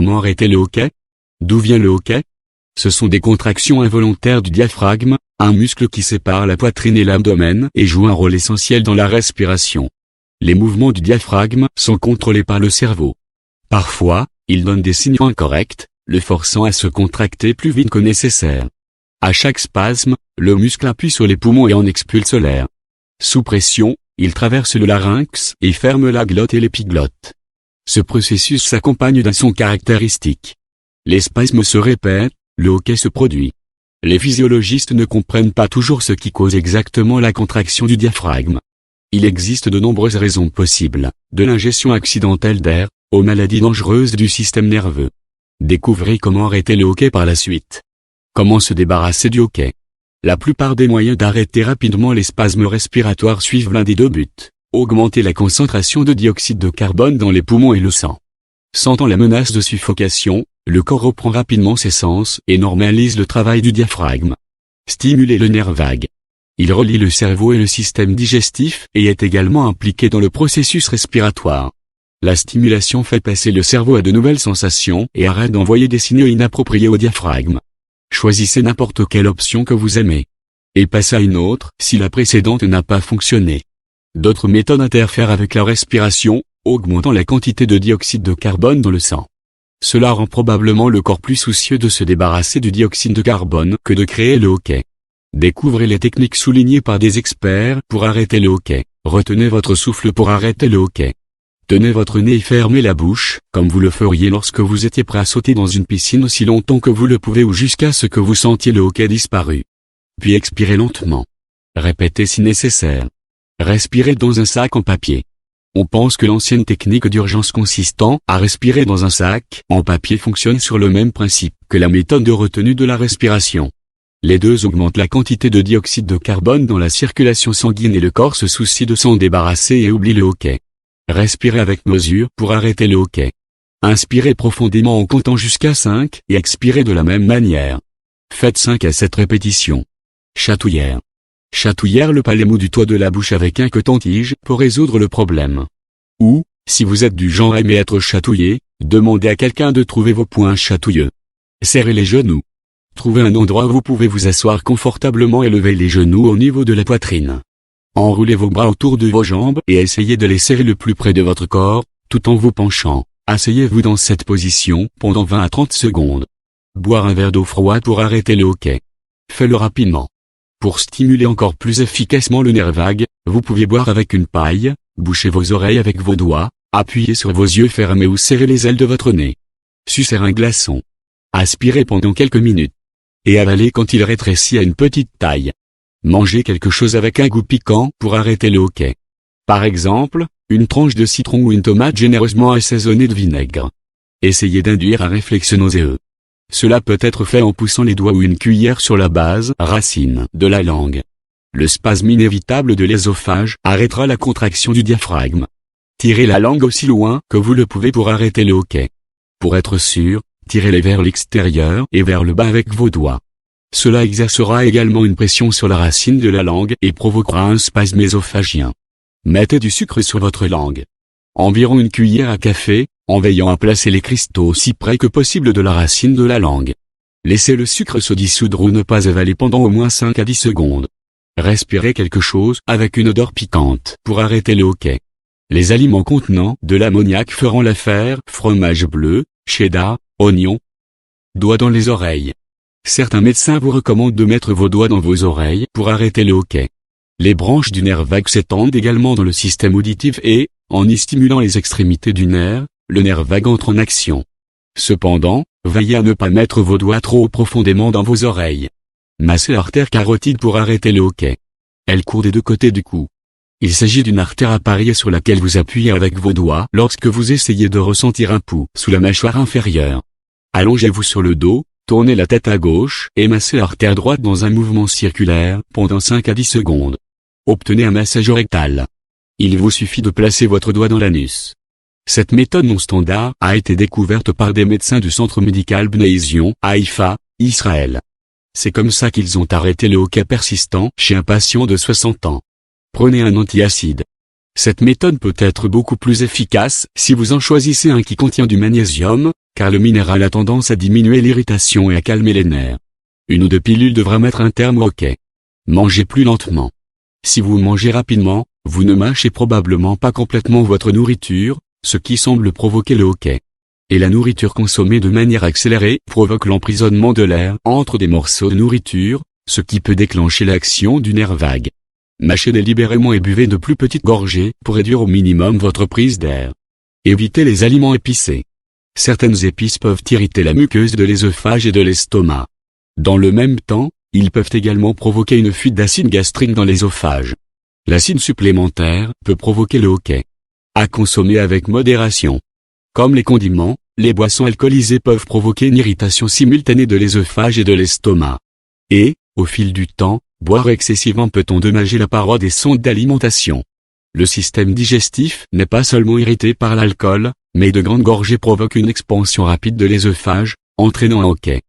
Comment arrêter le hoquet? D'où vient le hoquet? Ce sont des contractions involontaires du diaphragme, un muscle qui sépare la poitrine et l'abdomen et joue un rôle essentiel dans la respiration. Les mouvements du diaphragme sont contrôlés par le cerveau. Parfois, il donne des signaux incorrects, le forçant à se contracter plus vite que nécessaire. À chaque spasme, le muscle appuie sur les poumons et en expulse l'air. Sous pression, il traverse le larynx et ferme la glotte et l'épiglotte. Ce processus s'accompagne d'un son caractéristique. Les spasmes se répètent, le hoquet se produit. Les physiologistes ne comprennent pas toujours ce qui cause exactement la contraction du diaphragme. Il existe de nombreuses raisons possibles, de l'ingestion accidentelle d'air, aux maladies dangereuses du système nerveux. Découvrez comment arrêter le hoquet par la suite. Comment se débarrasser du hoquet? La plupart des moyens d'arrêter rapidement les spasmes respiratoires suivent l'un des deux buts: augmenter la concentration de dioxyde de carbone dans les poumons et le sang. Sentant la menace de suffocation, le corps reprend rapidement ses sens et normalise le travail du diaphragme. Stimuler le nerf vague. Il relie le cerveau et le système digestif et est également impliqué dans le processus respiratoire. La stimulation fait passer le cerveau à de nouvelles sensations et arrête d'envoyer des signaux inappropriés au diaphragme. Choisissez n'importe quelle option que vous aimez. Et passez à une autre si la précédente n'a pas fonctionné. D'autres méthodes interfèrent avec la respiration, augmentant la quantité de dioxyde de carbone dans le sang. Cela rend probablement le corps plus soucieux de se débarrasser du dioxyde de carbone que de créer le hoquet. Découvrez les techniques soulignées par des experts pour arrêter le hoquet. Retenez votre souffle pour arrêter le hoquet. Tenez votre nez et fermez la bouche, comme vous le feriez lorsque vous étiez prêt à sauter dans une piscine aussi longtemps que vous le pouvez ou jusqu'à ce que vous sentiez le hoquet disparu. Puis expirez lentement. Répétez si nécessaire. Respirez dans un sac en papier. On pense que l'ancienne technique d'urgence consistant à respirer dans un sac en papier fonctionne sur le même principe que la méthode de retenue de la respiration. Les deux augmentent la quantité de dioxyde de carbone dans la circulation sanguine et le corps se soucie de s'en débarrasser et oublie le hoquet. Respirez avec mesure pour arrêter le hoquet. Inspirez profondément en comptant jusqu'à 5 et expirez de la même manière. Faites 5 à 7 répétitions. Chatouillère. Chatouillère le palais mou du toit de la bouche avec un coton-tige pour résoudre le problème. Ou, si vous êtes du genre à aimer être chatouillé, demandez à quelqu'un de trouver vos points chatouilleux. Serrez les genoux. Trouvez un endroit où vous pouvez vous asseoir confortablement et levez les genoux au niveau de la poitrine. Enroulez vos bras autour de vos jambes et essayez de les serrer le plus près de votre corps, tout en vous penchant. Asseyez-vous dans cette position pendant 20 à 30 secondes. Boire un verre d'eau froide pour arrêter le hoquet. Faites-le rapidement. Pour stimuler encore plus efficacement le nerf vague, vous pouvez boire avec une paille, bouchez vos oreilles avec vos doigts, appuyez sur vos yeux fermés ou serrez les ailes de votre nez. Sucez un glaçon. Aspirez pendant quelques minutes. Et avalez quand il rétrécit à une petite taille. Mangez quelque chose avec un goût piquant pour arrêter le hoquet. Par exemple, une tranche de citron ou une tomate généreusement assaisonnée de vinaigre. Essayez d'induire un réflexe nauséeux. Cela peut être fait en poussant les doigts ou une cuillère sur la base racine de la langue. Le spasme inévitable de l'œsophage arrêtera la contraction du diaphragme. Tirez la langue aussi loin que vous le pouvez pour arrêter le hoquet. Pour être sûr, tirez-les vers l'extérieur et vers le bas avec vos doigts. Cela exercera également une pression sur la racine de la langue et provoquera un spasme œsophagien. Mettez du sucre sur votre langue. Environ une cuillère à café, en veillant à placer les cristaux aussi près que possible de la racine de la langue. Laissez le sucre se dissoudre ou ne pas avaler pendant au moins 5 à 10 secondes. Respirez quelque chose avec une odeur piquante pour arrêter le hoquet. Les aliments contenant de l'ammoniac feront l'affaire: fromage bleu, cheddar, oignon. Doigts dans les oreilles. Certains médecins vous recommandent de mettre vos doigts dans vos oreilles pour arrêter le hoquet. Les branches du nerf vague s'étendent également dans le système auditif et, en y stimulant les extrémités du nerf, le nerf vague entre en action. Cependant, veillez à ne pas mettre vos doigts trop profondément dans vos oreilles. Massez l'artère carotide pour arrêter le hoquet. Elle court des deux côtés du cou. Il s'agit d'une artère appariée sur laquelle vous appuyez avec vos doigts lorsque vous essayez de ressentir un pouls sous la mâchoire inférieure. Allongez-vous sur le dos, tournez la tête à gauche et massez l'artère droite dans un mouvement circulaire pendant 5 à 10 secondes. Obtenez un massage rectal. Il vous suffit de placer votre doigt dans l'anus. Cette méthode non standard a été découverte par des médecins du centre médical Bnei Zion, à Haïfa, Israël. C'est comme ça qu'ils ont arrêté le hoquet persistant chez un patient de 60 ans. Prenez un antiacide. Cette méthode peut être beaucoup plus efficace si vous en choisissez un qui contient du magnésium, car le minéral a tendance à diminuer l'irritation et à calmer les nerfs. 1 ou 2 pilules devraient mettre un terme au hoquet. Mangez plus lentement. Si vous mangez rapidement, vous ne mâchez probablement pas complètement votre nourriture, ce qui semble provoquer le hoquet. Et la nourriture consommée de manière accélérée provoque l'emprisonnement de l'air entre des morceaux de nourriture, ce qui peut déclencher l'action du nerf vague. Mâchez délibérément et buvez de plus petites gorgées pour réduire au minimum votre prise d'air. Évitez les aliments épicés. Certaines épices peuvent irriter la muqueuse de l'œsophage et de l'estomac. Dans le même temps, ils peuvent également provoquer une fuite d'acide gastrique dans l'œsophage. L'acide supplémentaire peut provoquer le hoquet. À consommer avec modération. Comme les condiments, les boissons alcoolisées peuvent provoquer une irritation simultanée de l'œsophage et de l'estomac. Et, au fil du temps, boire excessivement peut endommager la paroi des sondes d'alimentation. Le système digestif n'est pas seulement irrité par l'alcool, mais de grandes gorgées provoquent une expansion rapide de l'œsophage, entraînant un hoquet.